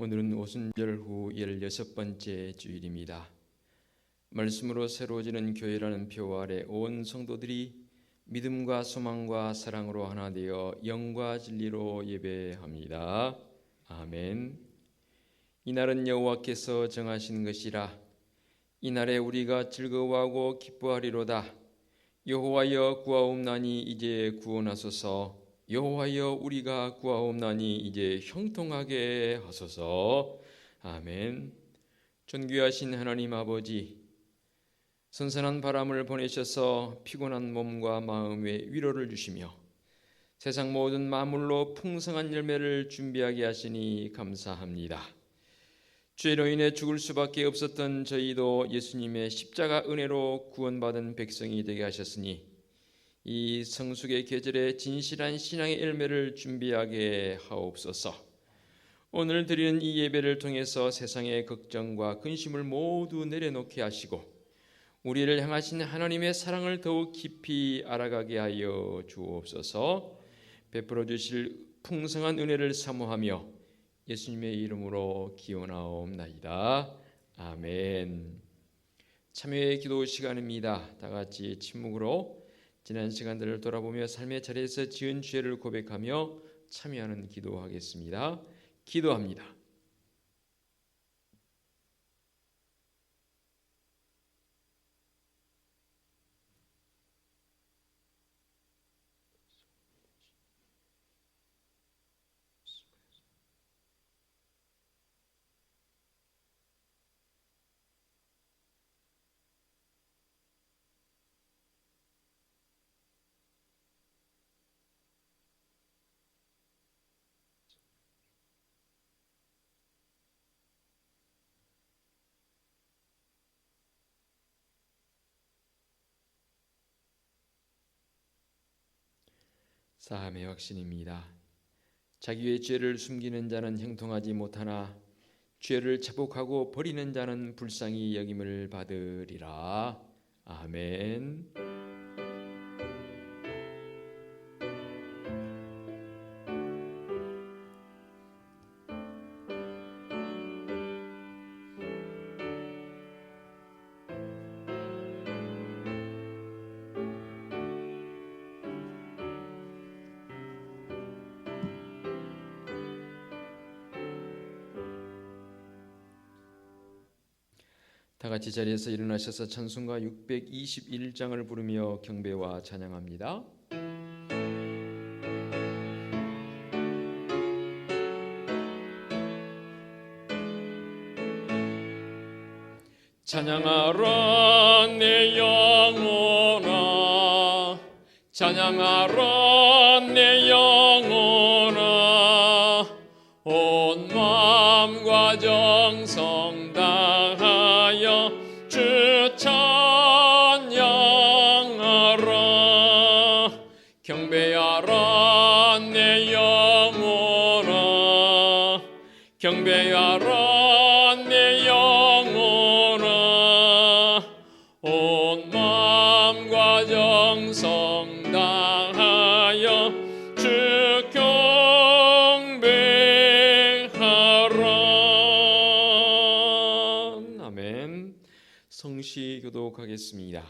오늘은 오순절 후 16번째 주일입니다. 말씀으로 새로워지는 교회라는 표 아래 온 성도들이 믿음과 소망과 사랑으로 하나 되어 영과 진리로 예배합니다. 아멘. 이날은 여호와께서 정하신 것이라. 이날에 우리가 즐거워하고 기뻐하리로다. 여호와여 구하옵나니 이제 구원하소서. 여호와여 우리가 구하옵나니 이제 형통하게 하소서. 아멘. 존귀하신 하나님 아버지, 선선한 바람을 보내셔서 피곤한 몸과 마음에 위로를 주시며 세상 모든 만물로 풍성한 열매를 준비하게 하시니 감사합니다. 죄로 인해 죽을 수밖에 없었던 저희도 예수님의 십자가 은혜로 구원받은 백성이 되게 하셨으니 이 성숙의 계절에 진실한 신앙의 열매를 준비하게 하옵소서. 오늘 드리는 이 예배를 통해서 세상의 걱정과 근심을 모두 내려놓게 하시고 우리를 향하신 하나님의 사랑을 더욱 깊이 알아가게 하여 주옵소서. 베풀어 주실 풍성한 은혜를 사모하며 예수님의 이름으로 기원하옵나이다. 아멘. 참여의 기도 시간입니다. 다 같이 침묵으로 지난 시간들을 돌아보며 삶의 자리에서 지은 죄를 고백하며 참여하는 기도하겠습니다. 기도합니다. 사함의 확신입니다. 자기의 죄를 숨기는 자는 형통하지 못하나 죄를 자복하고 버리는 자는 불쌍히 여김을 받으리라. 아멘. 다 같이 자리에서 일어나셔서 찬송가 621장을 부르며 경배와 찬양합니다. 찬양하라 내 영혼아, 찬양하라 내 영혼아, 온 마음과 정성 다하여 주 찬양하라. 경배하라 내 영혼아, 경배하라 내 영혼아, 온 마음과 정성 다하여 주 경배하라. 아멘. 성시 교독하겠습니다.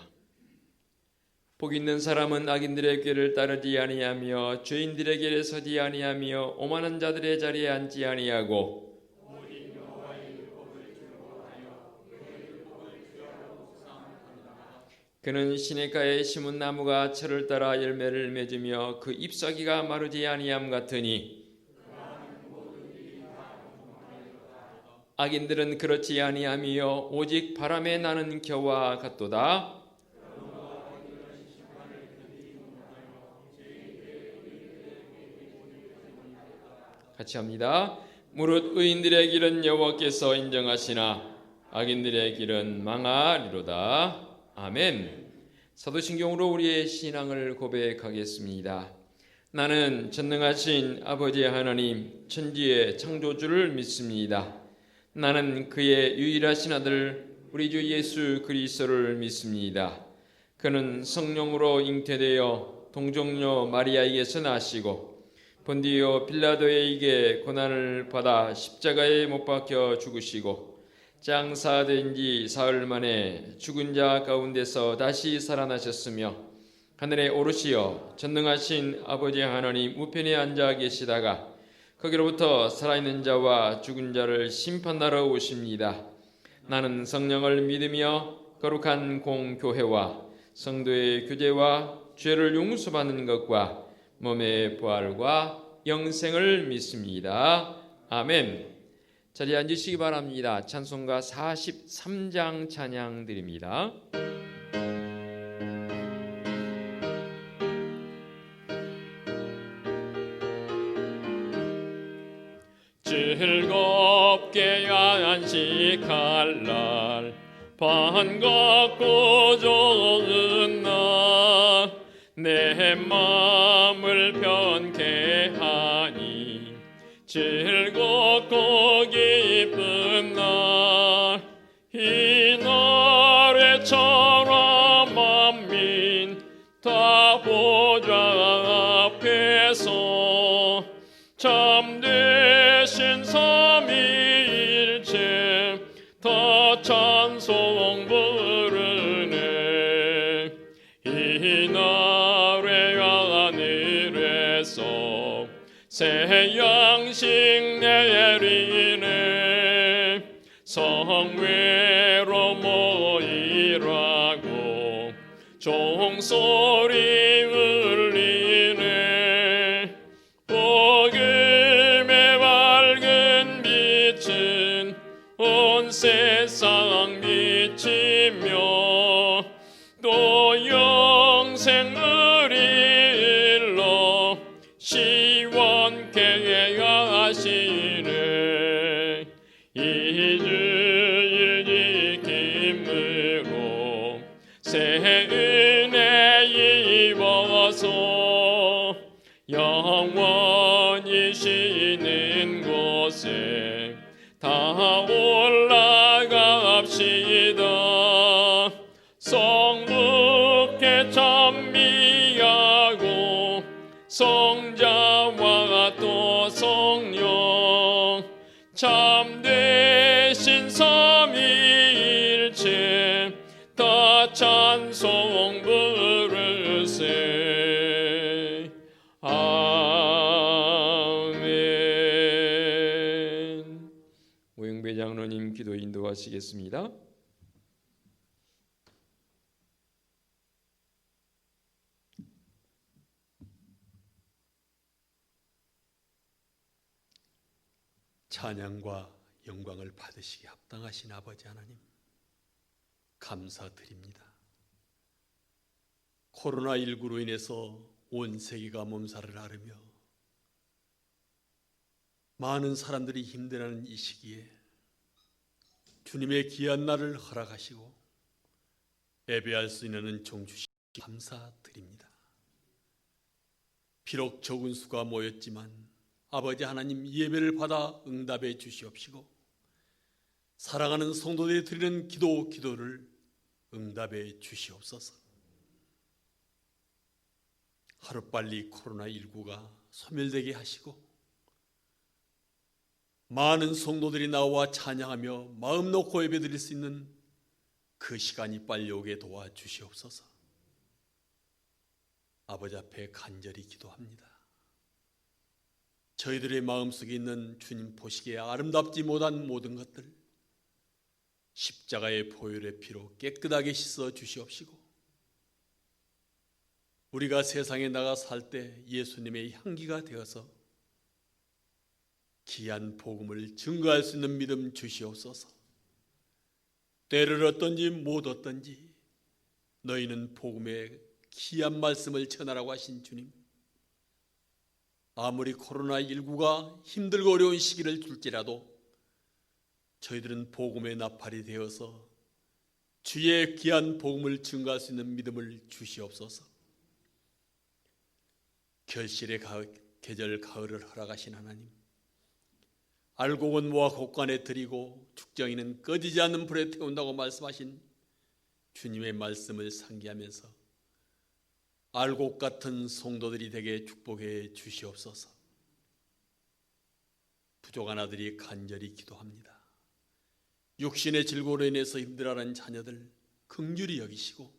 복 있는 사람은 악인들의 꾀를 따르지 아니하며 죄인들의 길에 서지 아니하며 오만한 자들의 자리에 앉지 아니하고 그는 시냇가에 심은 나무가 철을 따라 열매를 맺으며 그 잎사귀가 마르지 아니함 같으니 악인들은 그렇지 아니하며 오직 바람에 나는 겨와 같도다. 같이 합니다. 무릇 의인들의 길은 여호와께서 인정하시나 악인들의 길은 망하리로다. 아멘. 사도신경으로 우리의 신앙을 고백하겠습니다. 나는 전능하신 아버지 하나님 천지의 창조주를 믿습니다. 나는 그의 유일하신 아들 우리 주 예수 그리스도를 믿습니다. 그는 성령으로 잉태되어 동정녀 마리아에게서 나시고 본디오 빌라도에게 고난을 받아 십자가에 못 박혀 죽으시고 장사된 지 사흘 만에 죽은 자 가운데서 다시 살아나셨으며 하늘에 오르시어 전능하신 아버지 하나님 우편에 앉아 계시다가 거기로부터 살아있는 자와 죽은 자를 심판하러 오십니다. 나는 성령을 믿으며 거룩한 공교회와 성도의 교제와 죄를 용서받는 것과 몸의 부활과 영생을 믿습니다. 아멘. 자리에 앉으시기 바랍니다. 찬송가 43장 찬양 드립니다. 즐겁게 안식할 날 반갑고 좋은 날 내 마음을 편케 하니 즐겁고 기쁜 날 이 날에처럼 만민 다 보좌 앞에서 참되신 삼위일체 다 찬송 부르네. 이 날에 하늘에서 새 양식 내리네. 성회로 모이라고 종소리 울리네. 복음의 밝은 빛은 온 세상 비치며 또 영생을 일러 시원케 하시네. 이 주일 지킴으로 새 은혜 입어서 영원히 쉬는 곳에 다 올라갑시다. 성부께 찬미하고 성자와 또 성령 참되신 삼위일체 다 찬송 부르세. 아멘. 오영배 장로님 기도 인도하시겠습니다. 찬양과 영광을 받으시기 합당하신 아버지 하나님, 감사드립니다. 코로나19로 인해서 온 세계가 몸살을 앓으며 많은 사람들이 힘들어하는 이 시기에 주님의 귀한 날을 허락하시고 예배할 수 있는 은총 주시기 감사드립니다. 비록 적은 수가 모였지만 아버지 하나님, 예배를 받아 응답해 주시옵시고 사랑하는 성도들이 드리는 기도를 응답해 주시옵소서. 하루빨리 코로나19가 소멸되게 하시고 많은 성도들이 나와 찬양하며 마음 놓고 예배드릴 수 있는 그 시간이 빨리 오게 도와주시옵소서. 아버지 앞에 간절히 기도합니다. 저희들의 마음속에 있는 주님 보시기에 아름답지 못한 모든 것들 십자가의 보혈의 피로 깨끗하게 씻어 주시옵시고 우리가 세상에 나가 살 때 예수님의 향기가 되어서 귀한 복음을 증거할 수 있는 믿음 주시옵소서. 때를 얻든지 못 얻든지 너희는 복음의 귀한 말씀을 전하라고 하신 주님, 아무리 코로나19가 힘들고 어려운 시기를 줄지라도 저희들은 복음의 나팔이 되어서 주의 귀한 복음을 증거할 수 있는 믿음을 주시옵소서. 결실의 계절 가을을 허락하신 하나님, 알곡은 모아 곡간에 드리고 죽정이는 꺼지지 않는 불에 태운다고 말씀하신 주님의 말씀을 상기하면서 알곡 같은 성도들이 되게 축복해 주시옵소서. 부족한 아들이 간절히 기도합니다. 육신의 질고로 인해서 힘들어하는 자녀들 긍휼히 여기시고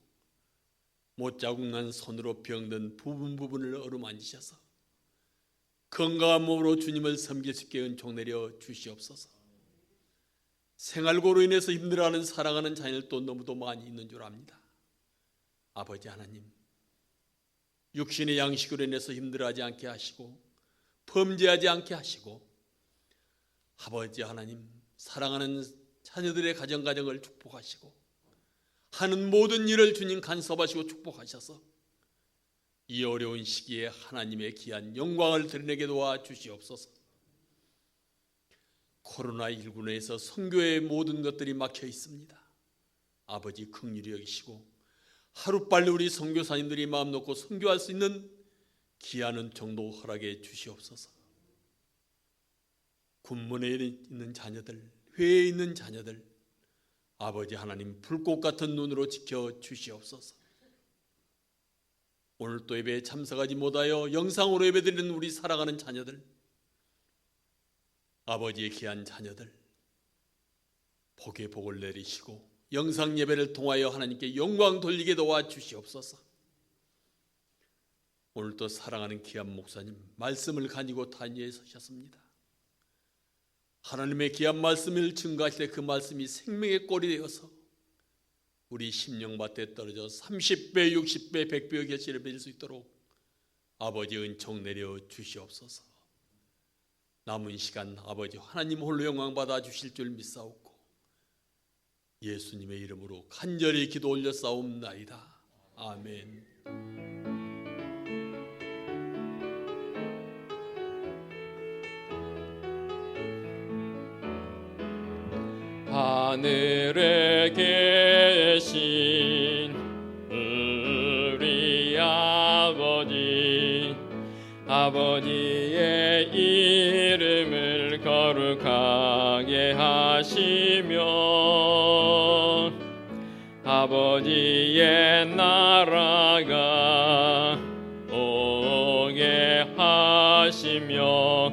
못자국난 손으로 병든 부분을 어루만지셔서 건강한 몸으로 주님을 섬길 수 있게 은총 내려 주시옵소서. 생활고로 인해서 힘들어하는 사랑하는 자녀들도 너무도 많이 있는 줄 압니다. 아버지 하나님, 육신의 양식으로 인해서 힘들어하지 않게 하시고 범죄하지 않게 하시고 아버지 하나님, 사랑하는 자녀들의 가정을 축복하시고 하는 모든 일을 주님 간섭하시고 축복하셔서 이 어려운 시기에 하나님의 귀한 영광을 드러내게 도와주시옵소서. 코로나19에서 선교의 모든 것들이 막혀 있습니다. 아버지 긍휼히 여기시고 하루빨리 우리 선교사님들이 마음 놓고 선교할 수 있는 귀한 은총도 허락해 주시옵소서. 군문에 있는 자녀들, 회에 있는 자녀들, 아버지 하나님 불꽃 같은 눈으로 지켜 주시옵소서. 오늘 또 예배에 참석하지 못하여 영상으로 예배드리는 우리 사랑하는 자녀들, 아버지의 귀한 자녀들, 복의 복을 내리시고 영상 예배를 통하여 하나님께 영광 돌리게 도와주시옵소서. 오늘 또 사랑하는 귀한 목사님 말씀을 가지고 단위에 서셨습니다. 하나님의 귀한 말씀을 증거하실 때 그 말씀이 생명의 꼴이 되어서 우리 심령밭에 떨어져 30배, 60배, 100배의 결실을 맺을 수 있도록 아버지 은총 내려 주시옵소서. 남은 시간 아버지 하나님 홀로 영광 받아 주실 줄 믿사옵고 예수님의 이름으로 간절히 기도 올려 싸움나이다. 아멘. 하늘에 계신 우리 아버지의 이름을 거룩하게 하시며 아버지의 나라가 오게 하시며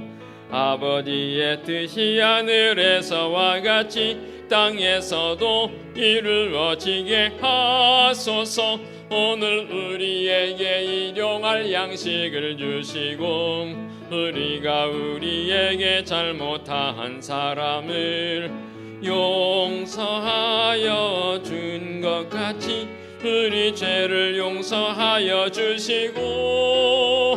아버지의 뜻이 하늘에서와 같이 땅에서도 이루어지게 하소서. 오늘 우리에게 일용할 양식을 주시고 우리가 우리에게 잘못한 사람을 용서하여 준 것 같이 우리 죄를 용서하여 주시고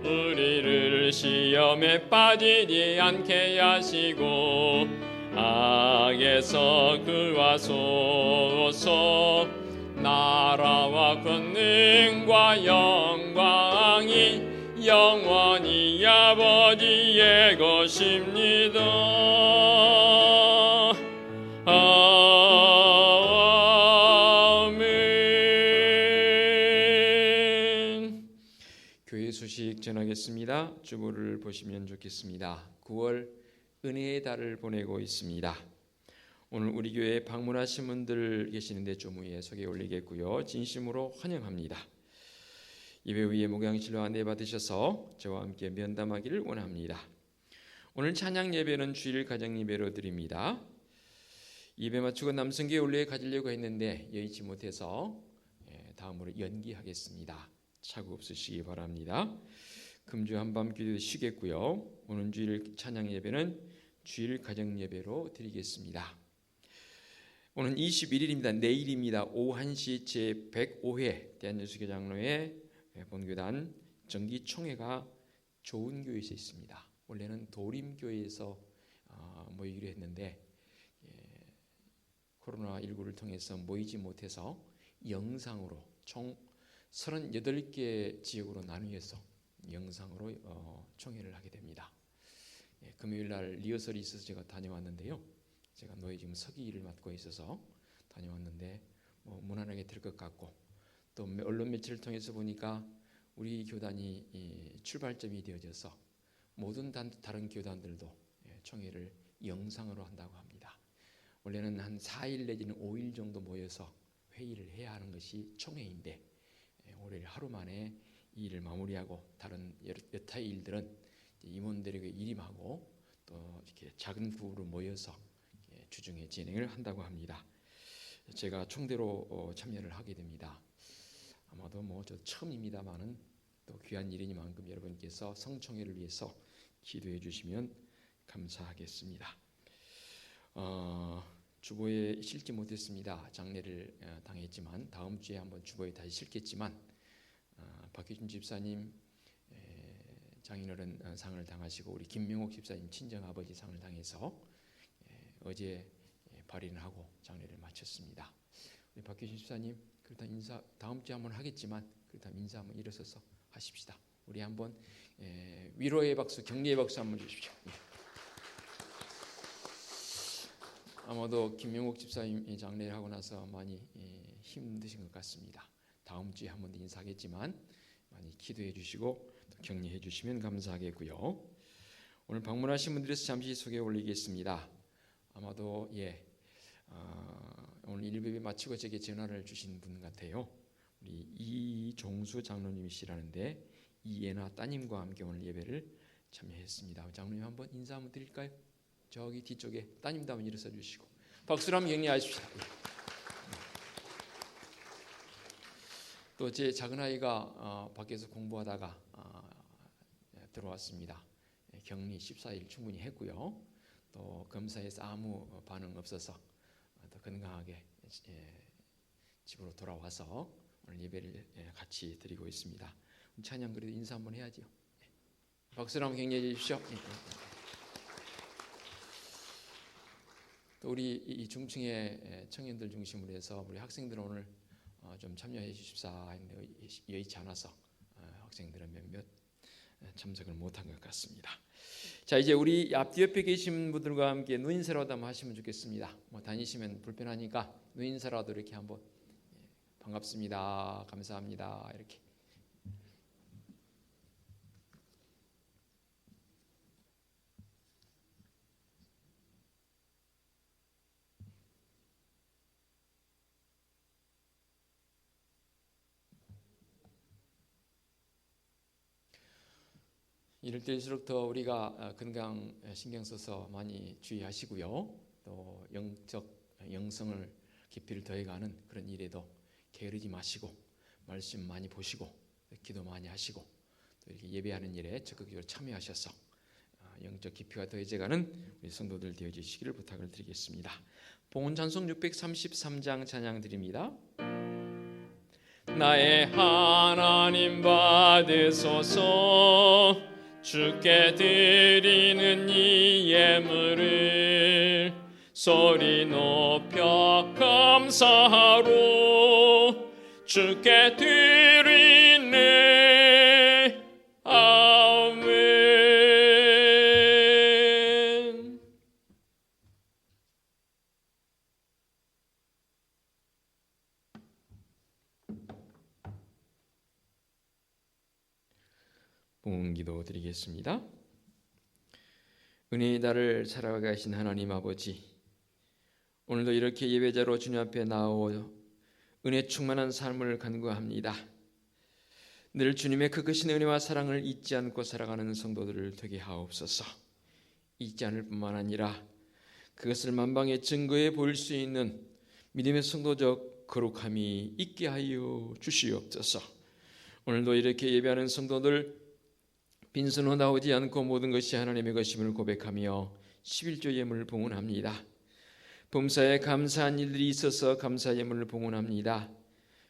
우리를 시험에 빠지지 않게 하시고 악에서 구하소서. 나라와 권능과 영광이 영원히 아버지의 것입니다. 아멘. 교회 소식 전하겠습니다. 주보를 보시면 좋겠습니다. 9월 은혜의 달을 보내고 있습니다. 오늘 우리 교회에 방문하신 분들 계시는데 좀 후에 소개 올리겠고요. 진심으로 환영합니다. 예배 후에 목양실로 안내 받으셔서 저와 함께 면담하기를 원합니다. 오늘 찬양 예배는 주일 가정 예배로 드립니다. 예배 마치고 남성교회 올레에 가지려고 했는데 여의치 못해서 다음으로 연기하겠습니다. 착오 없으시기 바랍니다. 금주 한밤 기도 쉬겠고요. 오늘 주일 찬양 예배는 주일 가정 예배로 드리겠습니다. 오늘 21일입니다. 내일입니다. 오후 1시 제105회 대한예수교 장로회 본교단 정기총회가 좋은교회에서 있습니다. 원래는 도림교회에서 모이기로 했는데 코로나19를 통해서 모이지 못해서 영상으로 총 38개 지역으로 나누어서 영상으로 총회를 하게 됩니다. 금요일 날 리허설이 있어서 제가 다녀왔는데요. 제가 노예 지금 서기 일을 맡고 있어서 다녀왔는데 무난하게 될 것 같고 또 언론 매체를 통해서 보니까 우리 교단이 출발점이 되어져서 모든 다른 교단들도 총회를 영상으로 한다고 합니다. 원래는 한 4일 내지는 5일 정도 모여서 회의를 해야 하는 것이 총회인데 올해 하루 만에 이 일을 마무리하고 다른 여타의 일들은 임원들에게 일임하고 또 이렇게 작은 부로 모여서 주중에 진행을 한다고 합니다. 제가 총대로 참여를 하게 됩니다. 아마도 저 처음입니다만은 또 귀한 일이니만큼 여러분께서 성총회를 위해서 기도해 주시면 감사하겠습니다. 주보에 실지 못했습니다. 장례를 당했지만 다음 주에 한번 주보에 다시 실겠지만 박효준 집사님 장인어른 상을 당하시고 우리 김명옥 집사님 친정아버지 상을 당해서 어제 발인을 하고 장례를 마쳤습니다. 우리 박효준 집사님 그렇다면 인사 다음 주에 한번 하겠지만 그렇다면 인사 한번 일어서서 하십시다. 우리 한번 위로의 박수, 격려의 박수 한번 주십시오. 아마도 김명옥 집사님 장례를 하고 나서 많이 힘드신 것 같습니다. 다음 주에 한 번 더 인사하겠지만 많이 기도해 주시고 또 격려해 주시면 감사하겠고요. 오늘 방문하신 분들에서 잠시 소개 올리겠습니다. 아마도 오늘 일베 마치고 제게 전화를 주신 분 같아요. 우리 이종수 장로님이시라는데 이예나 따님과 함께 오늘 예배를 참여했습니다. 장로님 한번 인사 한번 드릴까요? 저기 뒤쪽에 따님도 한번 일어서 주시고 박수로 한번 격려하십시오. 또 제 작은 아이가 밖에서 공부하다가 들어왔습니다. 격리 14일 충분히 했고요. 또 검사에서 아무 반응 없어서 더 건강하게 집으로 돌아와서 오늘 예배를 같이 드리고 있습니다. 찬양 그래도 인사 한번 해야죠. 박수로 한번 격려해 주십시오. 또 우리 이 중층의 청년들 중심으로 해서 우리 학생들 오늘 좀 참여해 주십사 했는데 여의치 않아서 학생들은 몇몇 참석을 못한 것 같습니다. 자, 이제 우리 앞뒤 옆에 계신 분들과 함께 누인사라도 한번 하시면 좋겠습니다. 다니시면 불편하니까 누인사라도 이렇게 한번 반갑습니다, 감사합니다 이렇게. 이럴 때일수록 더 우리가 건강 신경 써서 많이 주의하시고요. 또 영성을 깊이를 더해가는 그런 일에도 게으르지 마시고 말씀 많이 보시고 기도 많이 하시고 또 이렇게 예배하는 일에 적극적으로 참여하셔서 영적 깊이가 더해져가는 우리 성도들 되어주시기를 부탁을 드리겠습니다. 봉헌 찬송 633장 찬양 드립니다. 나의 하나님 받으소서 주께 드리는 이 예물을 소리 높여 감사하로 주께 드리네. 아멘. 봉헌기도 드리겠습니다. 은혜의 달을 살아가신 하나님 아버지, 오늘도 이렇게 예배자로 주님 앞에 나오 은혜 충만한 삶을 간구합니다. 늘 주님의 그 크신 은혜와 사랑을 잊지 않고 살아가는 성도들을 되게 하옵소서. 잊지 않을 뿐만 아니라 그것을 만방에 증거해 보일 수 있는 믿음의 성도적 거룩함이 있게 하여 주시옵소서. 오늘도 이렇게 예배하는 성도들 빈손으로 나오지 않고 모든 것이 하나님의 것임을 고백하며 11조 예물을 봉헌합니다. 범사에 감사한 일들이 있어서 감사 예물을 봉헌합니다.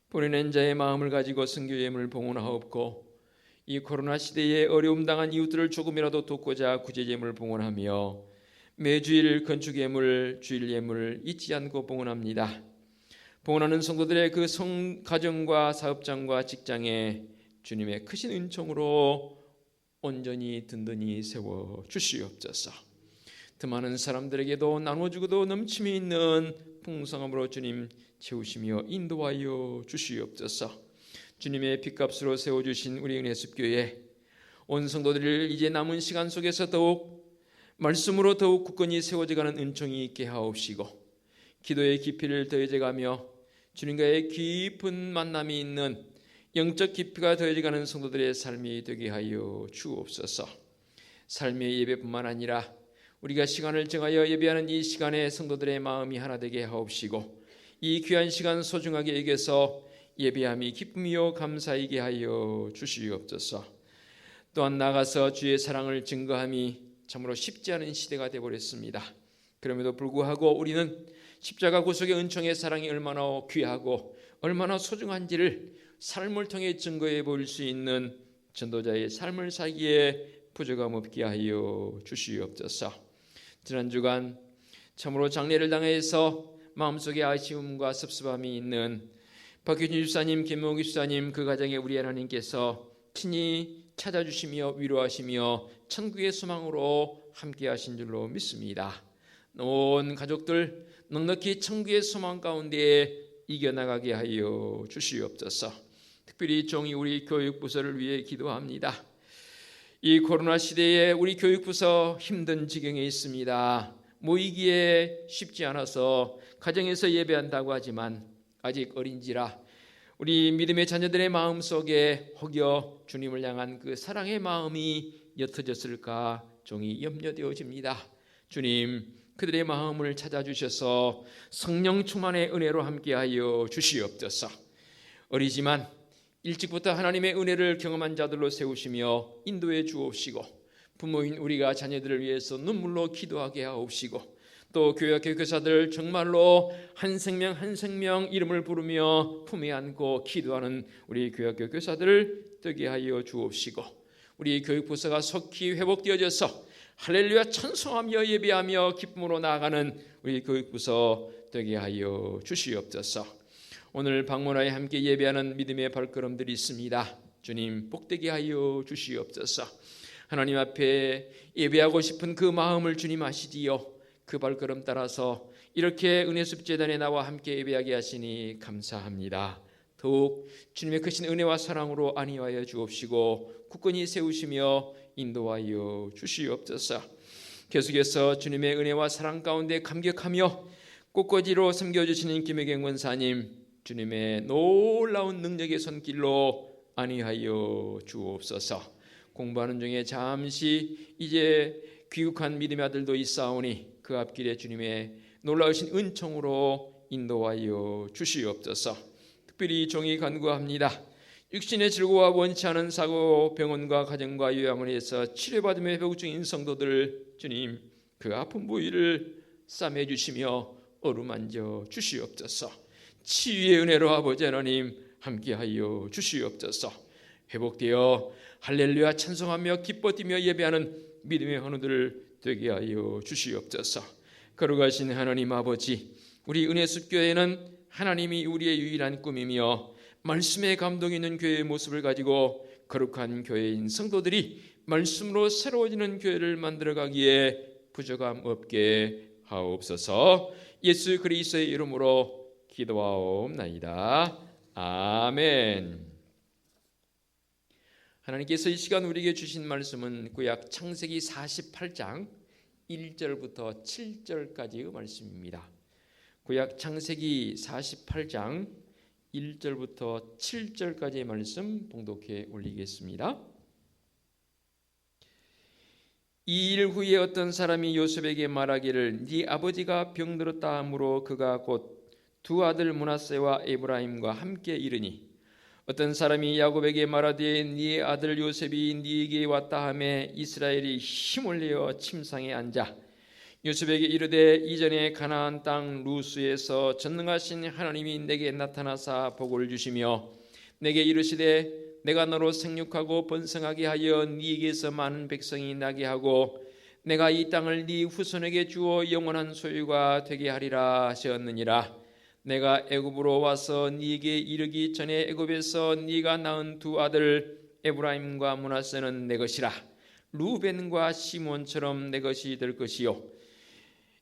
보내는 자의 마음을 가지고 선교 예물을 봉헌하옵고 이 코로나 시대에 어려움 당한 이웃들을 조금이라도 돕고자 구제 예물을 봉헌하며 매주일 건축 예물, 주일 예물을 잊지 않고 봉헌합니다. 봉헌하는 성도들의 그 가정과 사업장과 직장에 주님의 크신 은총으로 온전히 든든히 세워 주시옵소서. 더 많은 사람들에게도 나눠주고도 넘침이 있는 풍성함으로 주님 채우시며 인도하여 주시옵소서. 주님의 핏값으로 세워주신 우리 은혜숲교회 온 성도들을 이제 남은 시간 속에서 더욱 말씀으로 더욱 굳건히 세워져가는 은총이 있게 하옵시고 기도의 깊이를 더해져가며 주님과의 깊은 만남이 있는 영적 깊이가 더해져가는 성도들의 삶이 되게 하여 주옵소서. 삶의 예배뿐만 아니라 우리가 시간을 정하여 예배하는 이 시간에 성도들의 마음이 하나 되게 하옵시고 이 귀한 시간 소중하게 여겨서 예배함이 기쁨이요 감사이게 하여 주시옵소서. 또한 나가서 주의 사랑을 증거함이 참으로 쉽지 않은 시대가 되어버렸습니다. 그럼에도 불구하고 우리는 십자가 구속의 은총의 사랑이 얼마나 귀하고 얼마나 소중한지를 삶을 통해 증거해 볼 수 있는 전도자의 삶을 살기에 부족함 없게 하여 주시옵소서. 지난 주간 참으로 장례를 당해서 마음속에 아쉬움과 섭섭함이 있는 박효진 집사님, 김용기 집사님 그 가정에 우리 하나님께서 친히 찾아주시며 위로하시며 천국의 소망으로 함께 하신 줄로 믿습니다. 온 가족들 넉넉히 천국의 소망 가운데 이겨나가게 하여 주시옵소서. 특별히 종이 우리 교육부서를 위해 기도합니다. 이 코로나 시대에 우리 교육부서 힘든 지경에 있습니다. 모이기에 쉽지 않아서 가정에서 예배한다고 하지만 아직 어린지라 우리 믿음의 자녀들의 마음속에 혹여 주님을 향한 그 사랑의 마음이 옅어졌을까 종이 염려되어집니다. 주님, 그들의 마음을 찾아주셔서 성령 충만의 은혜로 함께하여 주시옵소서. 어리지만 일찍부터 하나님의 은혜를 경험한 자들로 세우시며 인도해 주옵시고 부모인 우리가 자녀들을 위해서 눈물로 기도하게 하옵시고 또 교회학교 교사들 정말로 한 생명 한 생명 이름을 부르며 품에 안고 기도하는 우리 교회학교 교사들을 되게 하여 주옵시고 우리 교육부서가 속히 회복되어져서 할렐루야 찬송하며 예배하며 기쁨으로 나아가는 우리 교육부서 되게 하여 주시옵소서. 오늘 방문하에 함께 예배하는 믿음의 발걸음들이 있습니다. 주님 복되게 하여 주시옵소서. 하나님 앞에 예배하고 싶은 그 마음을 주님 아시지요. 그 발걸음 따라서 이렇게 은혜숲 제단에 나와 함께 예배하게 하시니 감사합니다. 더욱 주님의 크신 은혜와 사랑으로 안위하여 주옵시고 굳건히 세우시며 인도하여 주시옵소서. 계속해서 주님의 은혜와 사랑 가운데 감격하며 꽃꽂이로 섬겨주시는 김혜경 권사님 주님의 놀라운 능력의 손길로 안위하여 주옵소서. 공부하는 중에 잠시 이제 귀국한 믿음의 아들도 있사오니 그 앞길에 주님의 놀라우신 은총으로 인도하여 주시옵소서. 특별히 종이 간구합니다. 육신의 즐거워 원치 않은 사고 병원과 가정과 요양원에서 치료받으며 회복 중인 성도들 주님 그 아픈 부위를 싸매 주시며 어루만져 주시옵소서. 치유의 은혜로 아버지 하나님 함께하여 주시옵소서. 회복되어 할렐루야 찬송하며 기뻐 뛰며 예배하는 믿음의 헌우들 되게 하여 주시옵소서. 거룩하신 하나님 아버지, 우리 은혜숲 교회는 하나님이 우리의 유일한 꿈이며 말씀에 감동 있는 교회의 모습을 가지고 거룩한 교회인 성도들이 말씀으로 새로워지는 교회를 만들어가기에 부족함 없게 하옵소서. 예수 그리스도의 이름으로 기도하옵나이다. 아멘. 하나님께서 이 시간 우리에게 주신 말씀은 구약 창세기 48장 1절부터 7절까지의 말씀입니다. 구약 창세기 48장 1절부터 7절까지의 말씀 봉독해 올리겠습니다. 이 일 후에 어떤 사람이 요셉에게 말하기를 네 아버지가 병들었다 하므로 그가 곧 두 아들 므낫세와 에브라임과 함께 이르니 어떤 사람이 야곱에게 말하되 네 아들 요셉이 네게 왔다 하매 이스라엘이 힘을 내어 침상에 앉아 요셉에게 이르되 이전에 가나안 땅 루스에서 전능하신 하나님이 내게 나타나사 복을 주시며 내게 이르시되 내가 너로 생육하고 번성하게 하여 네게서 많은 백성이 나게 하고 내가 이 땅을 네 후손에게 주어 영원한 소유가 되게 하리라 하셨느니라. 내가 애굽으로 와서 네게 이르기 전에 애굽에서 네가 낳은 두 아들 에브라임과 므낫세는 내 것이라. 루벤과 시몬처럼 내 것이 될 것이요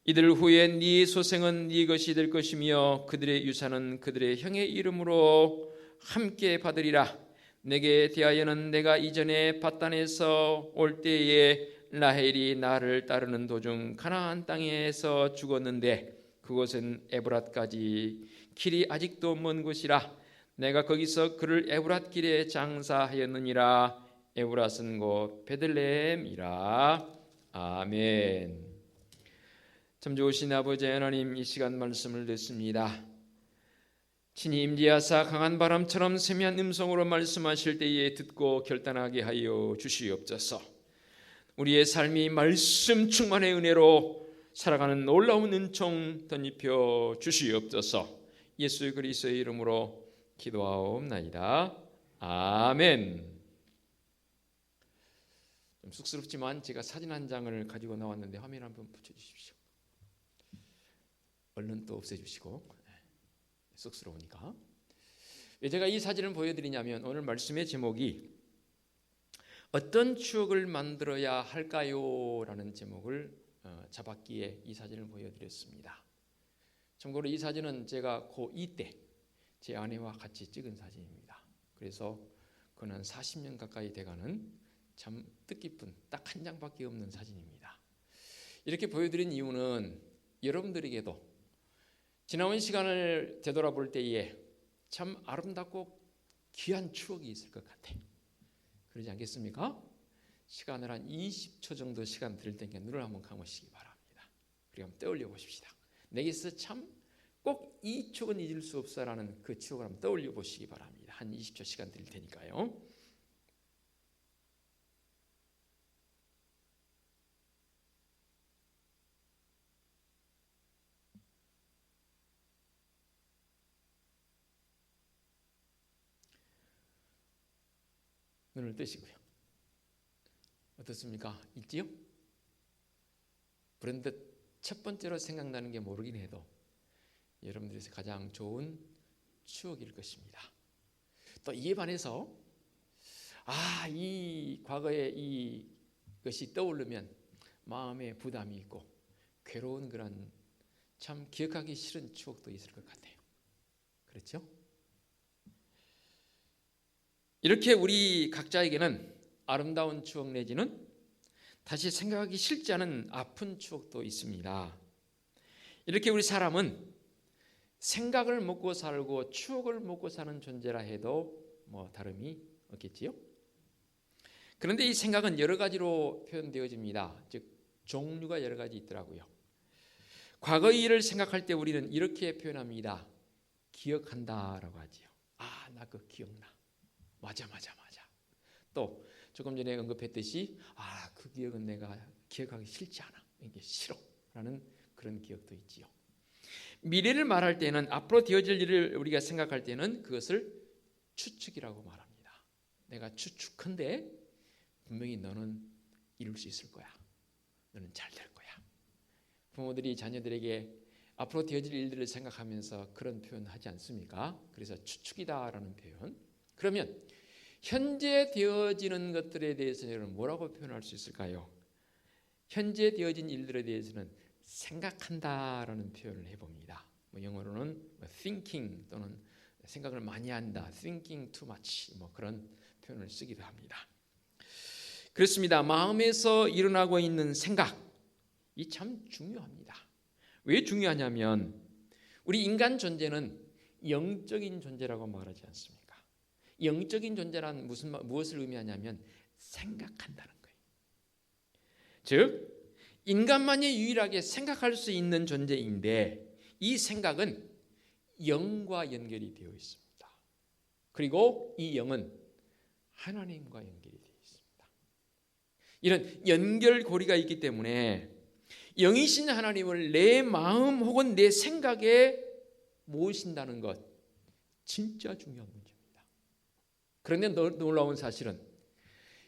이들 후에 네 소생은 네 것이 될 것이며 그들의 유산은 그들의 형의 이름으로 함께 받으리라. 내게 대하여는 내가 이전에 밧단에서 올 때에 라헬이 나를 따르는 도중 가나안 땅에서 죽었는데 그곳은 에브랏까지 길이 아직도 먼 곳이라. 내가 거기서 그를 에브랏 길에 장사하였느니라. 에브랏은 곧 베들레헴이라. 아멘. 참 좋으신 아버지 하나님, 이 시간 말씀을 듣습니다. 친히 임재하사 강한 바람처럼 세미한 음성으로 말씀하실 때에 듣고 결단하게 하여 주시옵소서. 우리의 삶이 말씀 충만의 은혜로 살아가는 놀라운 은총 덧입혀 주시옵소서. 예수 그리스도의 이름으로 기도하옵나이다. 아멘. 좀 쑥스럽지만 제가 사진 한 장을 가지고 나왔는데 화면 한번 붙여주십시오. 얼른 또 없애주시고, 쑥스러우니까. 왜 제가 이 사진을 보여드리냐면, 오늘 말씀의 제목이 어떤 추억을 만들어야 할까요? 라는 제목을 잡았기에 이 사진을 보여드렸습니다. 참고로 이 사진은 제가 고2 때 제 아내와 같이 찍은 사진입니다. 그래서 그건 한 40년 가까이 돼가는 참 뜻깊은 딱 한 장밖에 없는 사진입니다. 이렇게 보여드린 이유는 여러분들에게도 지나온 시간을 되돌아볼 때에 참 아름답고 귀한 추억이 있을 것 같아. 그러지 않겠습니까? 시간을 한 20초 정도 시간 드릴 테니까 눈을 한번 감으시기 바랍니다. 그리고 한번 떠올려 보십시다. 내게서 참 꼭 이 추억은 잊을 수 없어라는 그 추억을 한번 떠올려 보시기 바랍니다. 한 20초 시간 드릴 테니까요. 눈을 뜨시고요. 어떻습니까? 있지요? 그런데 첫 번째로 생각나는 게 모르긴 해도 여러분들에서 가장 좋은 추억일 것입니다. 또 이에 반해서 이 과거의 이것이 떠오르면 마음에 부담이 있고 괴로운 그런 참 기억하기 싫은 추억도 있을 것 같아요. 그렇죠? 이렇게 우리 각자에게는 아름다운 추억 내지는 다시 생각하기 싫지 않은 아픈 추억도 있습니다. 이렇게 우리 사람은 생각을 먹고 살고 추억을 먹고 사는 존재라 해도 뭐 다름이 없겠지요. 그런데 이 생각은 여러 가지로 표현되어집니다. 즉 종류가 여러 가지 있더라고요. 과거의 일을 생각할 때 우리는 이렇게 표현합니다. 기억한다라고 하지요. 나 그거 기억나. 맞아. 또 조금 전에 언급했듯이 그 기억은 내가 기억하기 싫지 않아. 이게 싫어라는 그런 기억도 있지요. 미래를 말할 때는 앞으로 되어질 일을 우리가 생각할 때는 그것을 추측이라고 말합니다. 내가 추측한데 분명히 너는 이룰 수 있을 거야. 너는 잘 될 거야. 부모들이 자녀들에게 앞으로 되어질 일들을 생각하면서 그런 표현을 하지 않습니까? 그래서 추측이다라는 표현. 그러면 현재 되어지는 것들에 대해서는 뭐라고 표현할 수 있을까요? 현재 되어진 일들에 대해서는 생각한다라는 표현을 해봅니다. 영어로는 thinking 또는 생각을 많이 한다, thinking too much 그런 표현을 쓰기도 합니다. 그렇습니다. 마음에서 일어나고 있는 생각, 이 참 중요합니다. 왜 중요하냐면 우리 인간 존재는 영적인 존재라고 말하지 않습니까? 영적인 존재란 무엇을 의미하냐면 생각한다는 거예요. 즉 인간만이 유일하게 생각할 수 있는 존재인데 이 생각은 영과 연결이 되어 있습니다. 그리고 이 영은 하나님과 연결이 되어 있습니다. 이런 연결고리가 있기 때문에 영이신 하나님을 내 마음 혹은 내 생각에 모으신다는 것 진짜 중요한 문제입니다. 그런데 놀라운 사실은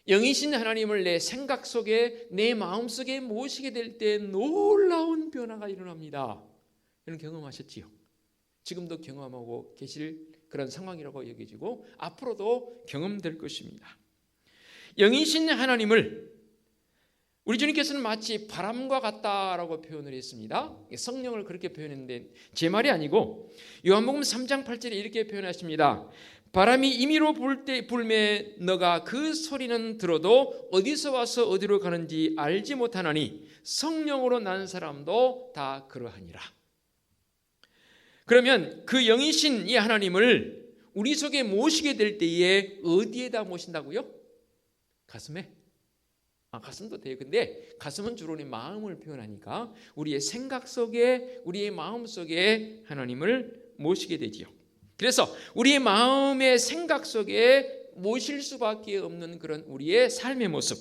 영이신 하나님을 내 생각 속에 내 마음 속에 모시게 될 때 놀라운 변화가 일어납니다. 이런 경험하셨지요? 지금도 경험하고 계실 그런 상황이라고 여겨지고 앞으로도 경험될 것입니다. 영이신 하나님을 우리 주님께서는 마치 바람과 같다라고 표현을 했습니다. 성령을 그렇게 표현했는데 제 말이 아니고 요한복음 3장 8절에 이렇게 표현하십니다. 바람이 임의로 불매 너가 그 소리는 들어도 어디서 와서 어디로 가는지 알지 못하나니 성령으로 난 사람도 다 그러하니라. 그러면 그 영이신 이 하나님을 우리 속에 모시게 될 때에 어디에다 모신다고요? 가슴에? 가슴도 돼요. 근데 가슴은 주로 우리 마음을 표현하니까 우리의 생각 속에, 우리의 마음 속에 하나님을 모시게 되지요. 그래서 우리의 마음의 생각 속에 모실 수밖에 없는 그런 우리의 삶의 모습,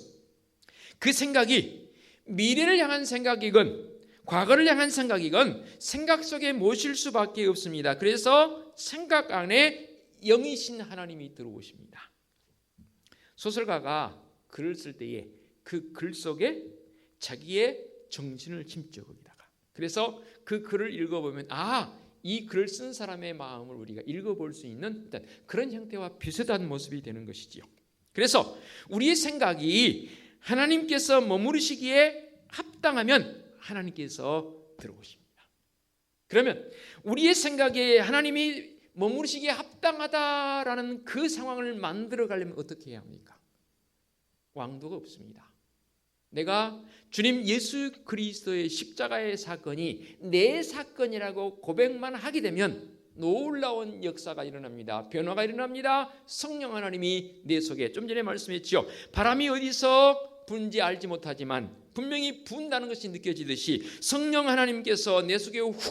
그 생각이 미래를 향한 생각이건 과거를 향한 생각이건 생각 속에 모실 수밖에 없습니다. 그래서 생각 안에 영이신 하나님이 들어오십니다. 소설가가 글을 쓸 때에 그 글 속에 자기의 정신을 심죠. 거기다가. 그래서 그 글을 읽어보면 이 글을 쓴 사람의 마음을 우리가 읽어볼 수 있는 그런 형태와 비슷한 모습이 되는 것이지요. 그래서 우리의 생각이 하나님께서 머무르시기에 합당하면 하나님께서 들어오십니다. 그러면 우리의 생각에 하나님이 머무르시기에 합당하다라는 그 상황을 만들어 가려면 어떻게 해야 합니까? 왕도가 없습니다. 내가 주님 예수 그리스도의 십자가의 사건이 내 사건이라고 고백만 하게 되면 놀라운 역사가 일어납니다. 변화가 일어납니다. 성령 하나님이 내 속에, 좀 전에 말씀했죠, 바람이 어디서 분지 알지 못하지만 분명히 분다는 것이 느껴지듯이 성령 하나님께서 내 속에 훅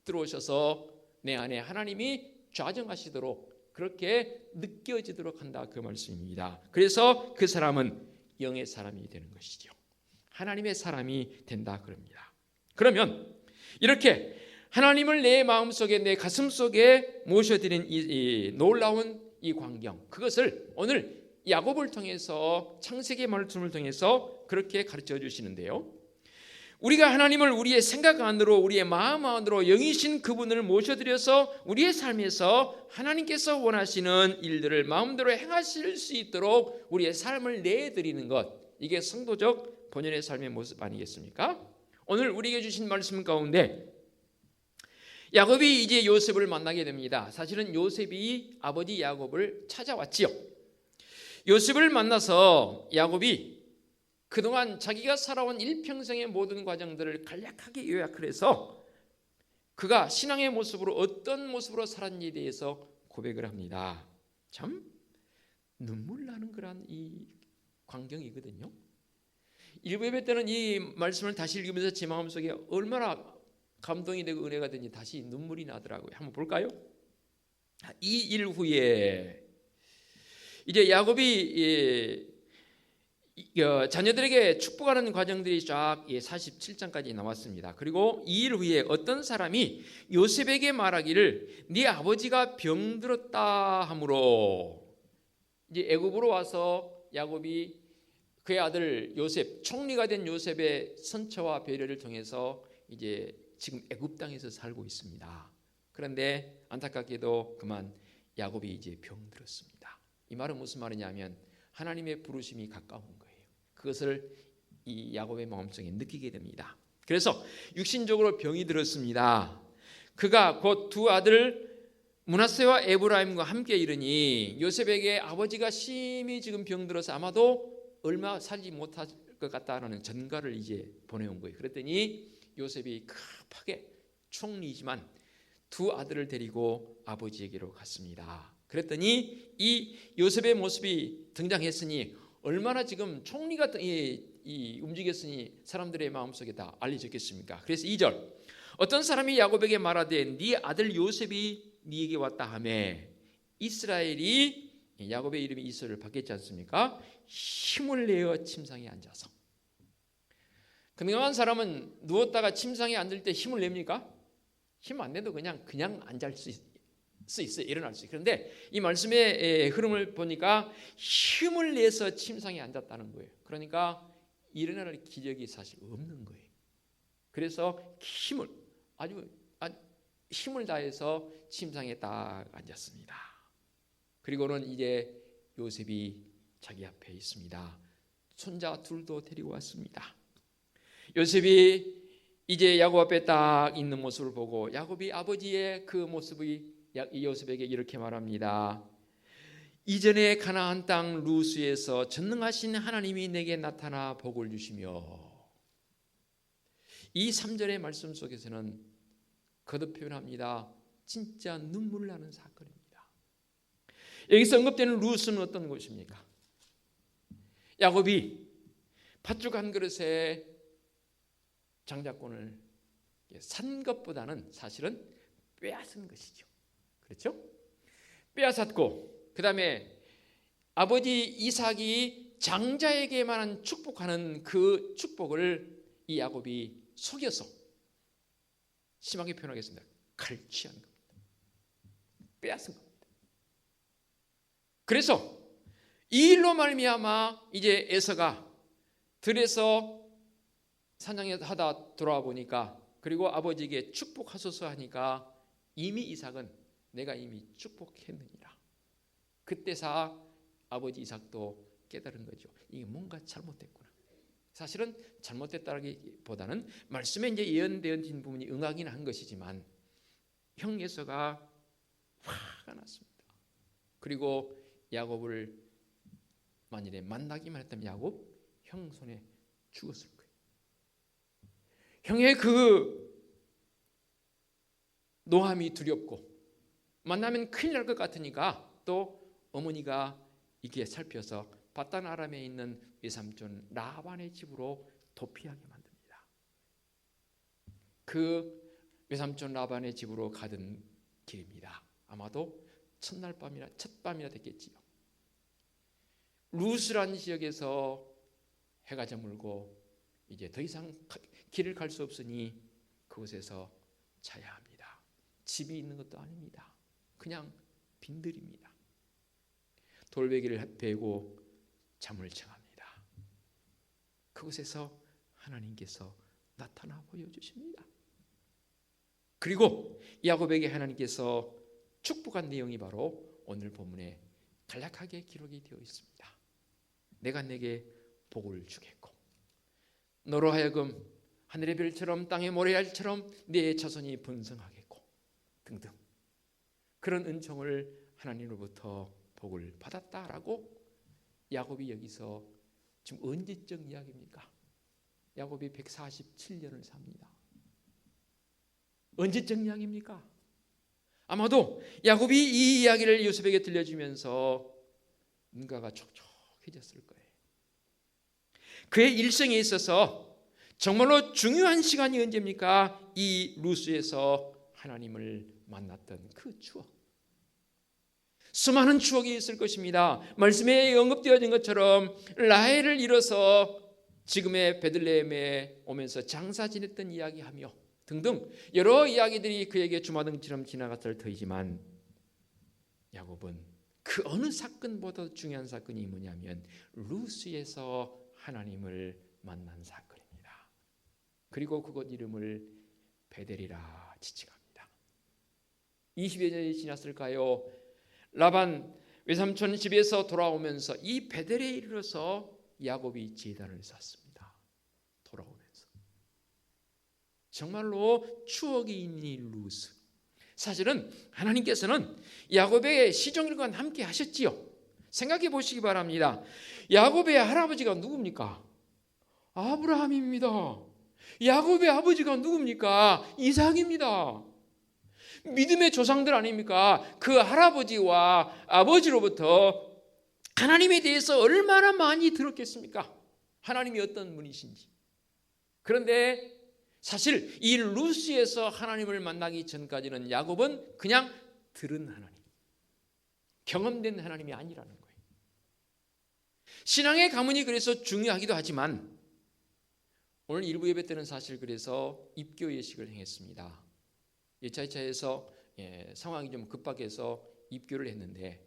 들어오셔서 내 안에 하나님이 좌정하시도록 그렇게 느껴지도록 한다, 그 말씀입니다. 그래서 그 사람은 영의 사람이 되는 것이죠. 하나님의 사람이 된다 그럽니다. 그러면 이렇게 하나님을 내 마음속에, 내 가슴 속에 모셔드린 이 놀라운 이 광경, 그것을 오늘 야곱을 통해서, 창세기 말씀을 통해서 그렇게 가르쳐 주시는데요, 우리가 하나님을 우리의 생각 안으로, 우리의 마음 안으로 영이신 그분을 모셔드려서 우리의 삶에서 하나님께서 원하시는 일들을 마음대로 행하실 수 있도록 우리의 삶을 내드리는 것, 이게 성도적 본연의 삶의 모습 아니겠습니까? 오늘 우리에게 주신 말씀 가운데 야곱이 이제 요셉을 만나게 됩니다. 사실은 요셉이 아버지 야곱을 찾아왔지요. 요셉을 만나서 야곱이 그동안 자기가 살아온 일평생의 모든 과정들을 간략하게 요약을 해서 그가 신앙의 모습으로 어떤 모습으로 살았는지에 대해서 고백을 합니다. 참 눈물 나는 그런 이 광경이거든요. 일부 예배 때는 이 말씀을 다시 읽으면서 제 마음속에 얼마나 감동이 되고 은혜가 되는지 다시 눈물이 나더라고요. 한번 볼까요? 이 일 후에 이제 야곱이 자녀들에게 축복하는 과정들이 쫙 47장까지 나왔습니다. 그리고 이 일 후에 어떤 사람이 요셉에게 말하기를 네 아버지가 병들었다 하므로, 이제 애굽으로 와서 야곱이 그의 아들 요셉, 총리가 된 요셉의 선처와 배려를 통해서 이제 지금 애굽 땅에서 살고 있습니다. 그런데 안타깝게도 그만 야곱이 이제 병들었습니다. 이 말은 무슨 말이냐면 하나님의 부르심이 가까운 거예요. 그것을 이 야곱의 마음속에 느끼게 됩니다. 그래서 육신적으로 병이 들었습니다. 그가 곧 두 아들 므낫세와 에브라임과 함께 이르니 요셉에게 아버지가 심히 지금 병들어서 아마도 얼마 살지 못할 것 같다라는 전가를 이제 보내온 거예요. 그랬더니 요셉이 급하게 총리이지만 두 아들을 데리고 아버지에게로 갔습니다. 그랬더니 이 요셉의 모습이 등장했으니 얼마나 지금 총리가 움직였으니 사람들의 마음속에 다 알려졌겠습니까? 그래서 2절, 어떤 사람이 야곱에게 말하되 네 아들 요셉이 네게 왔다 하며, 이스라엘이, 야곱의 이름이 이스라엘을 바뀌었지 않습니까? 힘을 내어 침상에 앉아서. 건강한 사람은 누웠다가 침상에 앉을 때 힘을 냅니까? 힘 안 내도 그냥 앉을 수 있어요. 일어날 수 있어요. 그런데 이 말씀의 흐름을 보니까 힘을 내서 침상에 앉았다는 거예요. 그러니까 일어날 기력이 사실 없는 거예요. 그래서 아주 힘을 다해서 침상에 딱 앉았습니다. 그리고는 이제 요셉이 자기 앞에 있습니다. 손자 둘도 데리고 왔습니다. 요셉이 이제 야곱 앞에 딱 있는 모습을 보고 야곱이 아버지의 그 모습이 요셉에게 이렇게 말합니다. 이전에 가나안 땅 루스에서 전능하신 하나님이 내게 나타나 복을 주시며, 이 3절의 말씀 속에서는 거듭 표현합니다. 진짜 눈물 나는 사건입니다. 여기서 언급되는 루스는 어떤 곳입니까? 야곱이 팥죽 한 그릇에 장자권을 산 것보다는 사실은 빼앗은 것이죠. 그렇죠? 빼앗았고, 그 다음에 아버지 이삭이 장자에게만 축복하는 그 축복을 이 야곱이 속여서, 심하게 표현하겠습니다, 갈취한 겁니다. 빼앗은 겁니다. 그래서 이 일로 말미암아 이제 에서가 들에서 사냥하다 돌아와 보니까, 그리고 아버지에게 축복하소서 하니까 이미 이삭은 내가 이미 축복했느니라. 그때사 아버지 이삭도 깨달은 거죠. 이게 뭔가 잘못됐구나. 사실은 잘못됐다기보다는 말씀에 이제 예언되어진 부분이 응하긴 한 것이지만 형 에서가 화가 났습니다. 그리고 야곱을 만일에 만나기만 했다면 야곱 형 손에 죽었을 거예요. 형의 그 노함이 두렵고 만나면 큰일 날 것 같으니까 또 어머니가 이렇게 살펴서 바단 아람에 있는 외삼촌 라반의 집으로 도피하게 만듭니다. 그 외삼촌 라반의 집으로 가던 길입니다. 아마도 첫날 밤이라 첫 밤이라 됐겠지요. 루스란 지역에서 해가 저물고 이제 더 이상 길을 갈 수 없으니 그곳에서 자야 합니다. 집이 있는 것도 아닙니다. 그냥 빈들입니다. 돌베개를 베고 잠을 청합니다. 그곳에서 하나님께서 나타나 보여주십니다. 그리고 야곱에게 하나님께서 축복한 내용이 바로 오늘 본문에 간략하게 기록이 되어 있습니다. 내가 내게 복을 주겠고 너로 하여금 하늘의 별처럼 땅의 모래알처럼 네 자손이 번성하겠고 등등, 그런 은총을 하나님으로부터 복을 받았다라고 야곱이 여기서 지금 언제적 이야기입니까? 야곱이 147년을 삽니다. 언제적 이야기입니까? 아마도 야곱이 이 이야기를 요셉에게 들려주면서 눈가가 촉촉해졌을 거예요. 그의 일생에 있어서 정말로 중요한 시간이 언제입니까? 이 루스에서 하나님을 만났던 그 추억. 수많은 추억이 있을 것입니다. 말씀에 언급되어진 것처럼 라헬을 잃어서 지금의 베들레헴에 오면서 장사 지냈던 이야기하며 등등 여러 이야기들이 그에게 주마등처럼 지나갔을 터이지만 야곱은 그 어느 사건보다 중요한 사건이 뭐냐면 루스에서 하나님을 만난 사건입니다. 그리고 그곳 이름을 베델이라 지칭합니다. 20여 년이 지났을까요? 라반 외삼촌 집에서 돌아오면서 이 베델에 이르러서 야곱이 제단을 쌓습니다. 돌아오면서 정말로 추억이 있는 이 루스. 사실은 하나님께서는 야곱의 시종일관 함께 하셨지요. 생각해 보시기 바랍니다. 야곱의 할아버지가 누굽니까? 아브라함입니다. 야곱의 아버지가 누굽니까? 이삭입니다. 믿음의 조상들 아닙니까? 그 할아버지와 아버지로부터 하나님에 대해서 얼마나 많이 들었겠습니까? 하나님이 어떤 분이신지. 그런데 사실 이 루스에서 하나님을 만나기 전까지는 야곱은 그냥 들은 하나님, 경험된 하나님이 아니라는 거예요. 신앙의 가문이 그래서 중요하기도 하지만 오늘 일부 예배 때는 사실 그래서 입교 예식을 행했습니다. 예차에서 상황이 좀 급박해서 입교를 했는데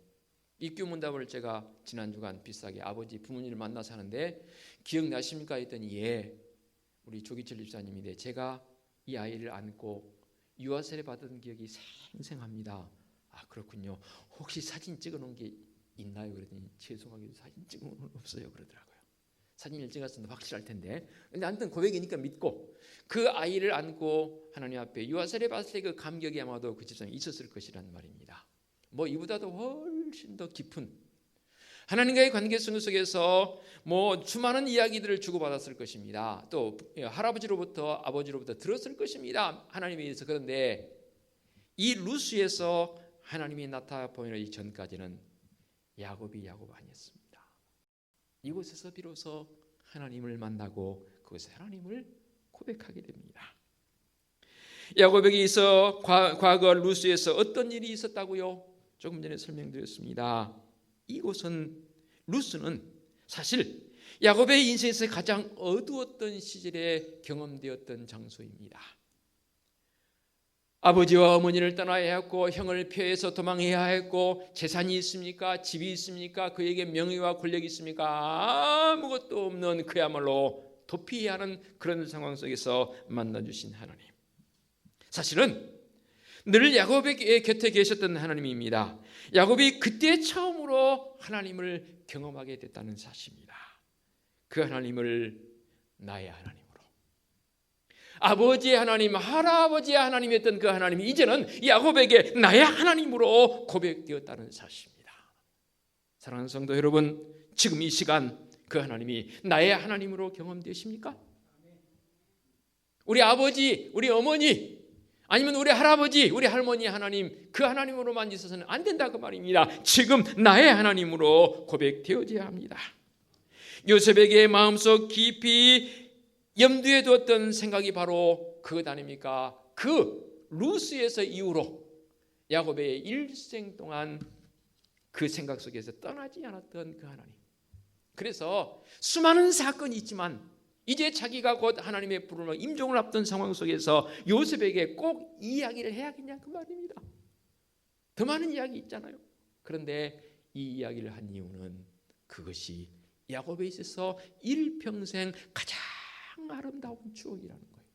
입교 문답을 제가 지난 주간 비싸게 아버지 부모님을 만나서 하는데 기억나십니까? 했더니 예, 우리 조기철 집사님인데 제가 이 아이를 안고 유아세례 받은 기억이 생생합니다. 아 그렇군요. 혹시 사진 찍어놓은 게 있나요? 그랬더니 죄송하게도 사진 찍어놓은 건 없어요 그러더라고요. 사진을 찍었으면 확실할 텐데. 근데 아무튼 고백이니까 믿고 그 아이를 안고 하나님 앞에 유아세례 받을 때 그 감격이 아마도 그 집사님이 있었을 것이란 말입니다. 뭐 이보다도 훨씬 더 깊은 하나님과의 관계 속에서 뭐 수많은 이야기들을 주고받았을 것입니다. 또 할아버지로부터 아버지로부터 들었을 것입니다. 하나님에 의해서. 그런데 이 루스에서 하나님이 나타나 보이기 전까지는 야곱이 야곱 아니었습니다. 이곳에서 비로소 하나님을 만나고 그것에 하나님을 고백하게 됩니다. 야곱에게 있어 과거 루스에서 어떤 일이 있었다고요? 조금 전에 설명드렸습니다. 이곳은 루스는 사실 야곱의 인생에서 가장 어두웠던 시절에 경험되었던 장소입니다. 아버지와 어머니를 떠나야 했고 형을 피해서 도망해야 했고 재산이 있습니까? 집이 있습니까? 그에게 명예와 권력이 있습니까? 아무것도 없는 그야말로 도피해야 하는 그런 상황 속에서 만나주신 하나님. 사실은 늘 야곱의 곁에 계셨던 하나님입니다. 야곱이 그때 처음으로 하나님을 경험하게 됐다는 사실입니다. 그 하나님을 나의 하나님으로, 아버지의 하나님, 할아버지의 하나님이었던 그 하나님이 이제는 야곱에게 나의 하나님으로 고백되었다는 사실입니다. 사랑하는 성도 여러분, 지금 이 시간 그 하나님이 나의 하나님으로 경험되십니까? 우리 아버지, 우리 어머니, 아니면 우리 할아버지, 우리 할머니 하나님, 그 하나님으로만 있어서는 안 된다 그 말입니다. 지금 나의 하나님으로 고백되어져야 합니다. 요셉에게 마음속 깊이 염두에 두었던 생각이 바로 그것 아닙니까? 그 루스에서 이후로 야곱의 일생 동안 그 생각 속에서 떠나지 않았던 그 하나님. 그래서 수많은 사건이 있지만 이제 자기가 곧 하나님의 부름을 임종을 앞둔 상황 속에서 요셉에게 꼭 이야기를 해야겠냐 그 말입니다. 더 많은 이야기 있잖아요. 그런데 이 이야기를 한 이유는 그것이 야곱에 있어서 일평생 가장 아름다운 추억이라는 거예요.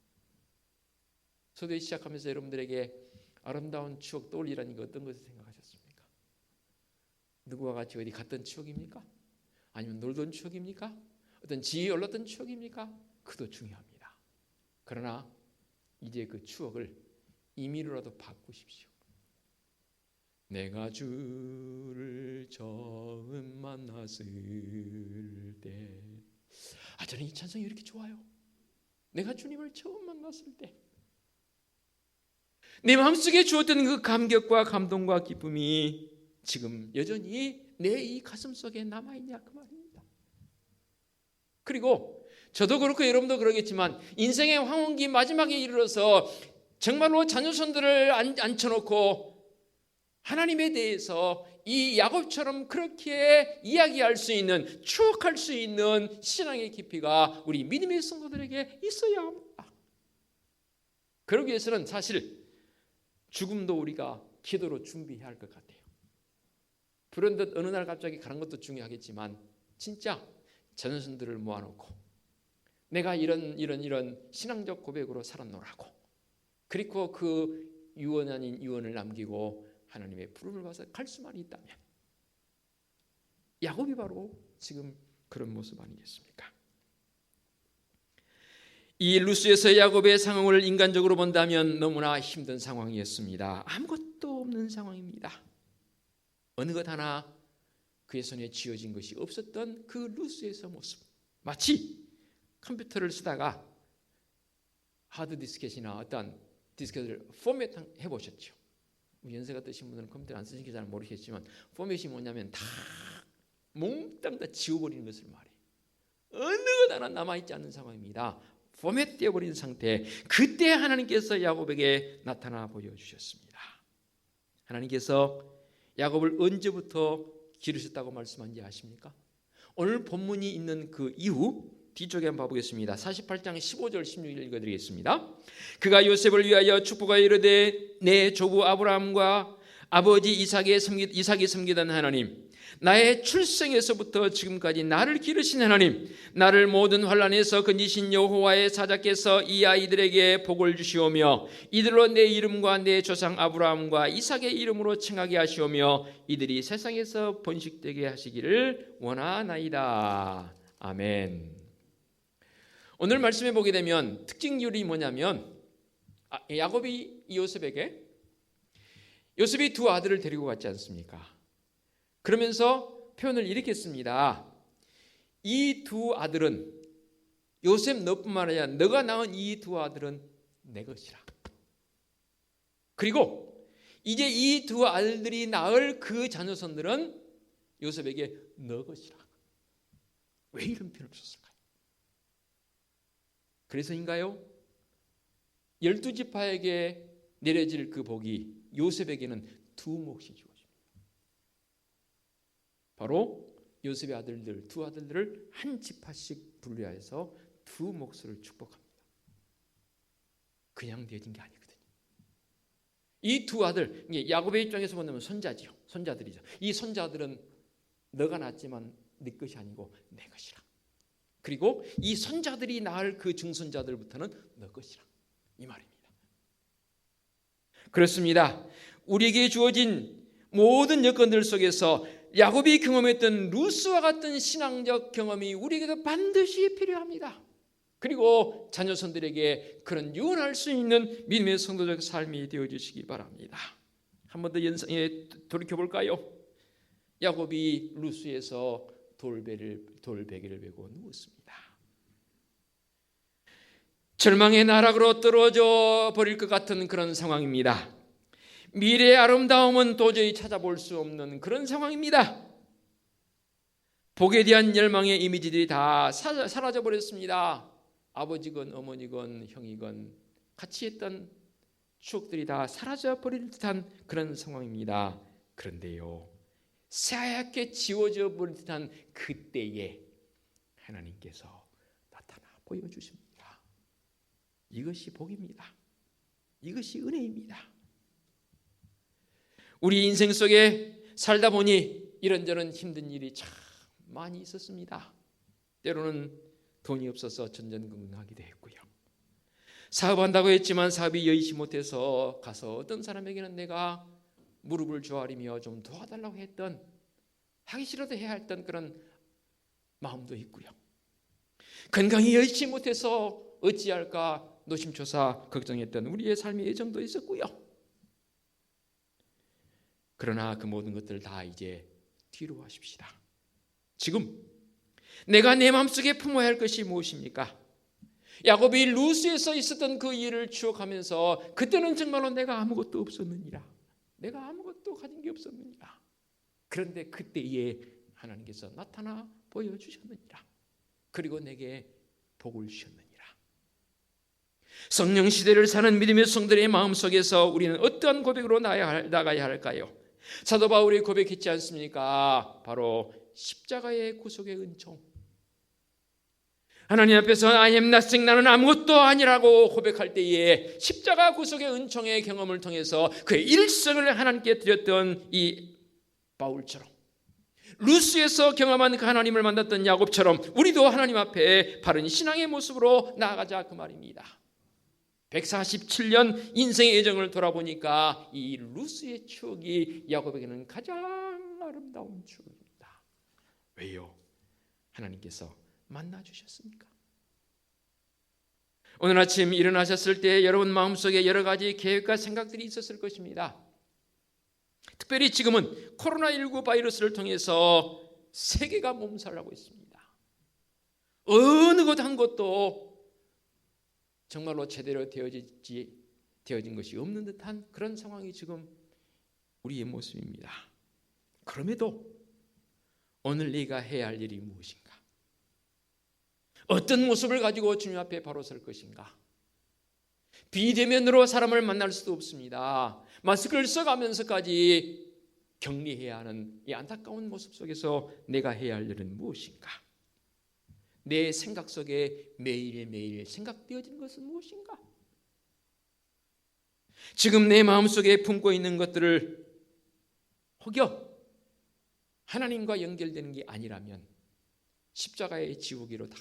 소대 시작하면서 여러분들에게 아름다운 추억 떠올리라는 게 어떤 것을 생각하셨습니까? 누구와 같이 어디 갔던 추억입니까? 아니면 놀던 추억입니까? 어떤 지혜에 올랐던 추억입니까? 그도 중요합니다. 그러나 이제 그 추억을 임의로라도 바꾸십시오. 내가 주를 처음 만났을 때, 저는 이 찬송이 이렇게 좋아요. 내가 주님을 처음 만났을 때 내 마음속에 주었던 그 감격과 감동과 기쁨이 지금 여전히 내 이 가슴 속에 남아있냐 그 말입니다. 그리고 저도 그렇고 여러분도 그러겠지만 인생의 황혼기 마지막에 이르러서 정말로 자녀손들을 앉혀놓고 하나님에 대해서 이 야곱처럼 그렇게 이야기할 수 있는, 추억할 수 있는 신앙의 깊이가 우리 믿음의 성도들에게 있어야 합니다. 그러기 위해서는 사실 죽음도 우리가 기도로 준비해야 할 것 같아요. 불현듯 어느 날 갑자기 가는 것도 중요하겠지만 진짜 자녀손들을 모아놓고 내가 이런 신앙적 고백으로 살았노라고, 그리고 그 유언 아닌 유언을 남기고 하나님의 부름을 받아서 갈 수만 있다면, 야곱이 바로 지금 그런 모습 아니겠습니까? 이 루스에서 야곱의 상황을 인간적으로 본다면 너무나 힘든 상황이었습니다. 아무것도 없는 상황입니다. 어느 것 하나 그의 손에 쥐어진 것이 없었던 그 루스에서 모습, 마치 컴퓨터를 쓰다가 하드디스켓이나 어떤 디스켓을 포맷 해보셨죠? 연세가 드신 분들은 컴퓨터 안 쓰시니까 잘 모르겠지만 포맷이 뭐냐면 다 몽땅 다 지워버리는 것을 말해요. 어느 것 하나 남아있지 않는 상황입니다. 포맷되어 버린 상태. 그때 하나님께서 야곱에게 나타나 보여주셨습니다. 하나님께서 야곱을 언제부터 기르셨다고 말씀한지 아십니까? 오늘 본문이 있는 그 이후 뒤쪽에 한번 봐보겠습니다. 48장 15절 16절 읽어드리겠습니다. 그가 요셉을 위하여 축복하여 이르되 내 조부 아브라함과 아버지 이삭이 섬기던 하나님, 나의 출생에서부터 지금까지 나를 기르신 하나님, 나를 모든 환난에서 건지신 여호와의 사자께서 이 아이들에게 복을 주시오며 이들로 내 이름과 내 조상 아브라함과 이삭의 이름으로 칭하게 하시오며 이들이 세상에서 번식되게 하시기를 원하나이다. 아멘. 오늘 말씀해 보게 되면 특징률이 뭐냐면 야곱이 요셉이 두 아들을 데리고 갔지 않습니까? 그러면서 표현을 이렇게 씁니다. 이 두 아들은, 요셉 너뿐만 아니라 너가 낳은 이 두 아들은 내 것이라. 그리고 이제 이 두 아들들이 낳을 그 자녀손들은 요셉에게 너 것이라. 왜 이런 표현을 썼을까요? 그래서인가요? 12지파에게 내려질 그 복이 요셉에게는 2몫이 주어집니다. 바로 요셉의 아들들, 2 아들들을 한 지파씩 분류해서 2 몫을 축복합니다. 그냥 되어진 게 아니거든요. 이 2 아들, 야곱의 입장에서 보면 손자지요. 손자들이죠. 이 손자들은 너가 낳았지만 네 것이 아니고 내 것이라. 그리고 이 손자들이 낳을 그 증손자들부터는 너 것이라. 이 말입니다. 그렇습니다. 우리에게 주어진 모든 여건들 속에서 야곱이 경험했던 루스와 같은 신앙적 경험이 우리에게도 반드시 필요합니다. 그리고 자녀손들에게 그런 유언할 수 있는 믿음의 성도적 삶이 되어주시기 바랍니다. 한 번 더 연상에 돌이켜볼까요? 야곱이 루스에서 돌베개를 메고 누웠습니다. 절망의 나락으로 떨어져 버릴 것 같은 그런 상황입니다. 미래의 아름다움은 도저히 찾아볼 수 없는 그런 상황입니다. 복에 대한 열망의 이미지들이 다 사라져 버렸습니다. 아버지건 어머니건 형이건 같이 했던 추억들이 다 사라져 버릴 듯한 그런 상황입니다. 그런데요, 새하얗게 지워져 버릴 듯한 그때에 하나님께서 나타나 보여주십니다. 이것이 복입니다. 이것이 은혜입니다. 우리 인생 속에 살다 보니 이런저런 힘든 일이 참 많이 있었습니다. 때로는 돈이 없어서 전전긍긍하기도 했고요. 사업한다고 했지만 사업이 여의치 못해서 가서 어떤 사람에게는 내가 무릎을 조아리며 좀 도와달라고 했던, 하기 싫어도 해야 했던 그런 마음도 있고요. 건강이 여의치 못해서 어찌할까 노심초사 걱정했던 우리의 삶의 예정도 있었고요. 그러나 그 모든 것들 다 이제 뒤로 하십시다. 지금 내가 내 마음속에 품어야 할 것이 무엇입니까? 야곱이 루스에서 있었던 그 일을 추억하면서 그때는 정말로 내가 아무것도 없었느니라. 내가 아무것도 가진 게 없었느니라. 그런데 그때에 하나님께서 나타나 보여주셨느니라. 그리고 내게 복을 주셨느니라. 성령 시대를 사는 믿음의 성들의 마음속에서 우리는 어떠한 고백으로 나가야 할까요? 사도 바울이 고백했지 않습니까? 바로 십자가의 구속의 은총. 하나님 앞에서 I am nothing, 나는 아무것도 아니라고 고백할 때에 십자가 구속의 은총의 경험을 통해서 그의 일생을 하나님께 드렸던 이 바울처럼, 루스에서 경험한 그 하나님을 만났던 야곱처럼 우리도 하나님 앞에 바른 신앙의 모습으로 나아가자, 그 말입니다. 147년 인생의 여정을 돌아보니까 이 루스의 추억이 야곱에게는 가장 아름다운 추억입니다. 왜요? 하나님께서 만나주셨습니까? 오늘 아침 일어나셨을 때 여러분 마음속에 여러 가지 계획과 생각들이 있었을 것입니다. 특별히 지금은 코로나19 바이러스를 통해서 세계가 몸살하고 있습니다. 어느 것 한 것도 정말로 제대로 되어진 것이 없는 듯한 그런 상황이 지금 우리의 모습입니다. 그럼에도 오늘 네가 해야 할 일이 무엇인가? 어떤 모습을 가지고 주님 앞에 바로 설 것인가? 비대면으로 사람을 만날 수도 없습니다. 마스크를 써가면서까지 격리해야 하는 이 안타까운 모습 속에서 내가 해야 할 일은 무엇인가? 내 생각 속에 매일매일 생각되어지는 것은 무엇인가? 지금 내 마음속에 품고 있는 것들을 혹여 하나님과 연결되는 게 아니라면 십자가의 지우개로 다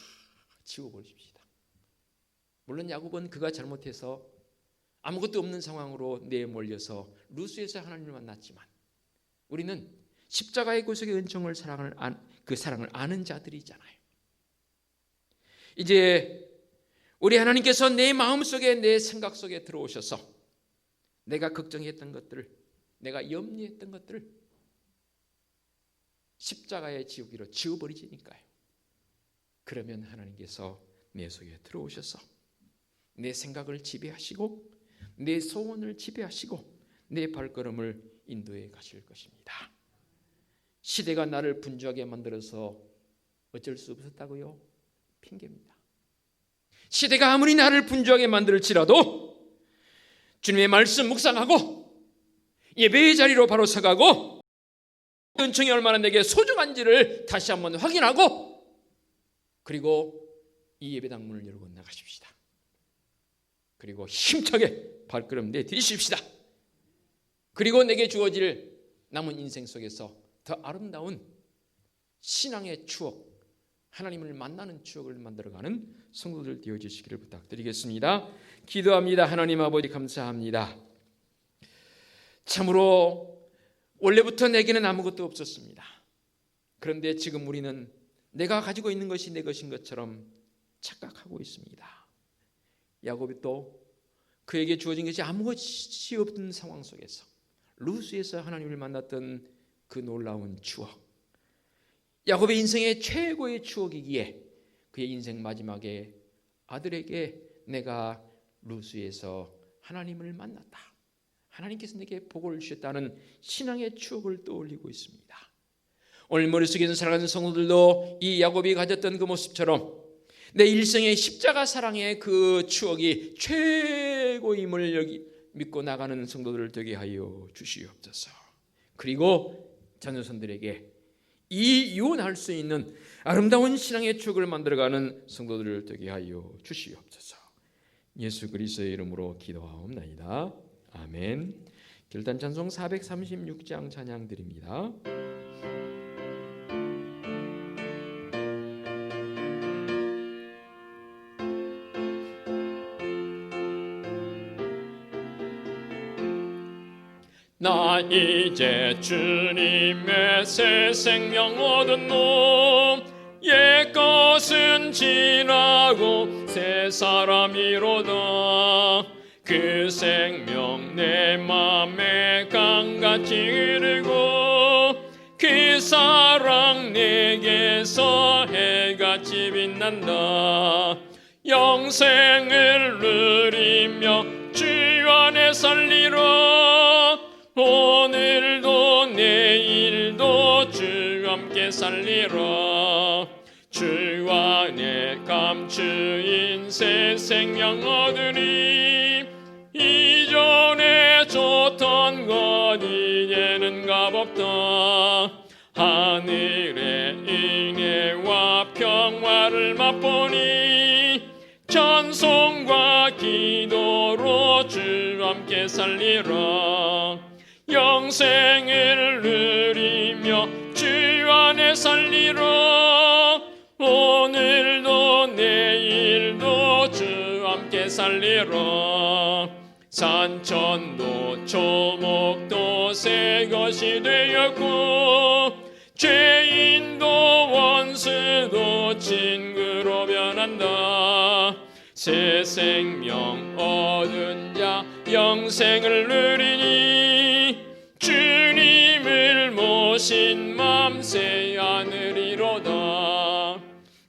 지워버리십시다. 물론 야곱은 그가 잘못해서 아무것도 없는 상황으로 내몰려서 루스에서 하나님을 만났지만 우리는 십자가의 구속의 은총을 그 사랑을 아는 자들이잖아요. 이제 우리 하나님께서 내 마음속에, 내 생각 속에 들어오셔서 내가 걱정했던 것들을, 내가 염려했던 것들을 십자가의 지우개로 지워버리시니까요. 그러면 하나님께서 내 속에 들어오셔서 내 생각을 지배하시고 내 소원을 지배하시고 내 발걸음을 인도해 가실 것입니다. 시대가 나를 분주하게 만들어서 어쩔 수 없었다고요? 핑계입니다. 시대가 아무리 나를 분주하게 만들지라도 주님의 말씀 묵상하고 예배의 자리로 바로 서가고 은총이 얼마나 내게 소중한지를 다시 한번 확인하고 그리고 이 예배당 문을 열고 나가십시다. 그리고 힘차게 발걸음 내디디십시다. 그리고 내게 주어질 남은 인생 속에서 더 아름다운 신앙의 추억, 하나님을 만나는 추억을 만들어가는 성도들 되어주시기를 부탁드리겠습니다. 기도합니다. 하나님 아버지 감사합니다. 참으로 원래부터 내게는 아무것도 없었습니다. 그런데 지금 우리는 내가 가지고 있는 것이 내 것인 것처럼 착각하고 있습니다. 야곱이 또 그에게 주어진 것이 아무것이 없는 상황 속에서 루스에서 하나님을 만났던 그 놀라운 추억, 야곱의 인생의 최고의 추억이기에 그의 인생 마지막에 아들에게 내가 루스에서 하나님을 만났다, 하나님께서 내게 복을 주셨다는 신앙의 추억을 떠올리고 있습니다. 오늘 머릿속에서 살아가는 성도들도 이 야곱이 가졌던 그 모습처럼 내 일생의 십자가 사랑의 그 추억이 최고임을 믿고 나가는 성도들을 되게 하여 주시옵소서. 그리고 자녀손들에게 이혼할 수 있는 아름다운 신앙의 추억을 만들어가는 성도들을 되게 하여 주시옵소서. 예수 그리스도의 이름으로 기도하옵나이다. 아멘. 결단 찬송 436장 찬양 드립니다. 나 이제 주님의 새 생명 얻었노. 옛것은 지나고 새 사람이로다. 그 생명 내 맘에 강같이 흐르고 그 사랑 내게서 해같이 빛난다. 영생을 누리며 주 안에 살리라. 오늘도 내일도 주 함께 살리라. 주 안에 감추인 새 생명 얻으니 이전에 좋던 것 이제는 값없다. 하늘의 은혜와 평화를 맛보니 찬송과 기도로 주 함께 살리라. 영생을 누리며 주 안에 살리라. 오늘도 내일도 주 함께 살리라. 산천도 초목도 새 것이 되었고 죄인도 원수도 친구로 변한다. 새 생명 얻은 자 영생을 누리니 주님을 모신 맘 새 하늘이로다.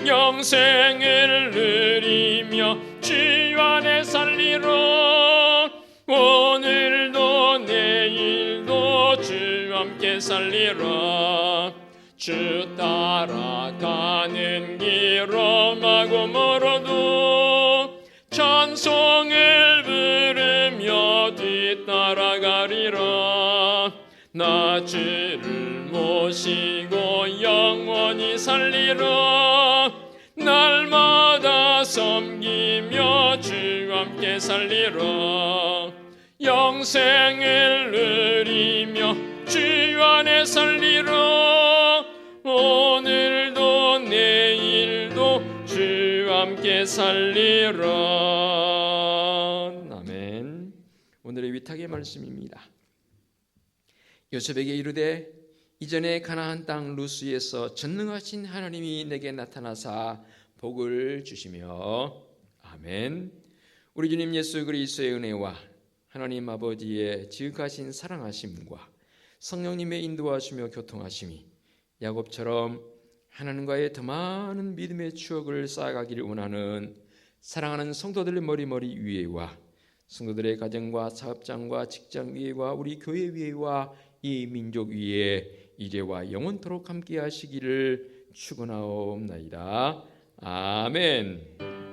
영생을 누리며 주 안에 살리라. 오늘도 내일도 주 함께 살리라. 주 따라가는 길 험하고 멀어도 찬송을 부르며 뒤따라가리라. 나 주를 모시고 영원히 살리라. 날마다 섬기며 주 함께 살리라. 영생을 누리며 주 안에 살리라. 오늘도 내일도 주 함께 살리라. 아멘. 오늘의 위탁의 말씀입니다. 요셉에게 이르되 이전에 가나안 땅 루스에서 전능하신 하나님이 내게 나타나사 복을 주시며. 아멘. 우리 주님 예수 그리스도의 은혜와 하나님 아버지의 지극하신 사랑하심과 성령님의 인도하시며 교통하심이 야곱처럼 하나님과의 더 많은 믿음의 추억을 쌓아가기를 원하는 사랑하는 성도들의 머리 위에와 성도들의 가정과 사업장과 직장 위에와 우리 교회 위에와 이 민족 위에 이제와 영원토록 함께 하시기를 축원하옵나이다. 아멘.